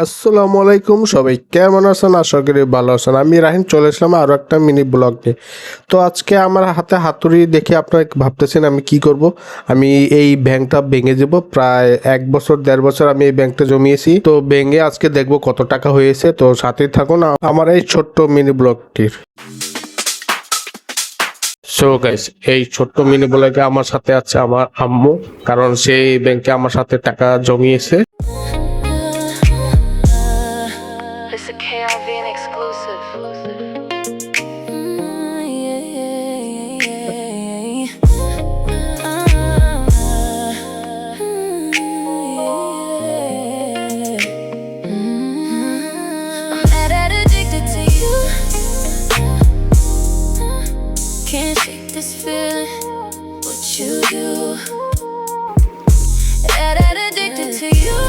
আসসালামু আলাইকুম, সবাই কেমন আছেন? আশা করি ভালো আছেন। আমি রাহিন চলে আসলাম আরও একটা মিনি ব্লগ নিয়ে। তো আজকে আমার হাতে হাতুড়ি দেখে আপনারা ভাবতেছেন আমি কি করব। আমি এই ব্যাংকটা ভেঙে দেব। প্রায় 1 বছর 1.5 বছর আমি এই ব্যাংকটা জমিয়েছি। তো ভেঙে আজকে দেখব কত টাকা হয়েছে। তো সাথেই থাকুন আমার এই ছোট্ট মিনি ব্লগটির। সো গাইস, এই ছোট্ট মিনি ব্লগে আমার সাথে আছে আমার আম্মু, কারণ সেই ব্যাংকে আমার সাথে টাকা জমিয়েছে। It's a KRVN exclusive. I'm mad at addicted to you. Can't shake this feeling. What you do? Mad at addicted to you.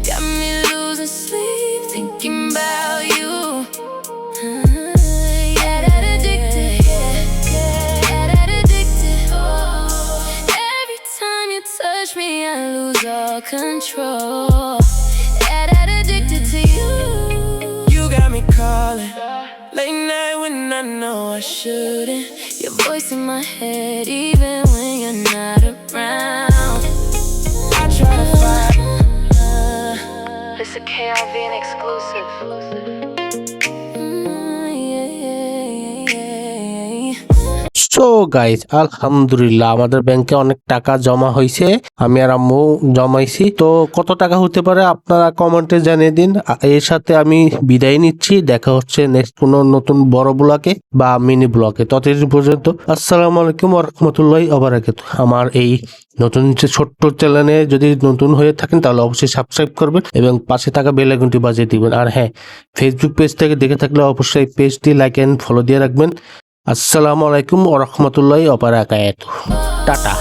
Got me losing sleep thinking about you. Yeah, that addicted. Yeah, that addicted. Every time you touch me, I lose all control. Yeah, that addicted to you. You got me calling late night when I know I shouldn't. Your voice in my head even when you're not around. I try to fight. It's a KRVN exclusive. So guys, আলহামদুলিল্লাহ আমাদের ব্যাংকে অনেক টাকা জমা হয়েছে। আমি আর আম্মু জমাইছি। তো কত টাকা হতে পারে আপনারা কমেন্টে জানিয়ে দিন। এর সাথে আমি বিদায় নিচ্ছি। দেখা হচ্ছে নেক্সট কোনো নতুন বড় ব্লগে বা মিনি ব্লগে। ততদিন পর্যন্ত আসসালামু আলাইকুম ওয়া রাহমাতুল্লাহি ওয়া বারাকাতুহু। আমার এই নতুন যে ছোট্ট চ্যানেলে যদি নতুন হয়ে থাকেন তাহলে অবশ্যই সাবস্ক্রাইব করবেন এবং পাশে থাকা বেল আইকনটি বাজিয়ে দিবেন। আর হ্যাঁ, ফেসবুক পেজ থেকে দেখে থাকলে অবশ্যই পেজটি লাইক এন্ড ফলো দিয়ে রাখবেন। আসসালামু আলাইকুম ওয়া রাহমাতুল্লাহি ওয়া বারাকাতুহু। টাটা।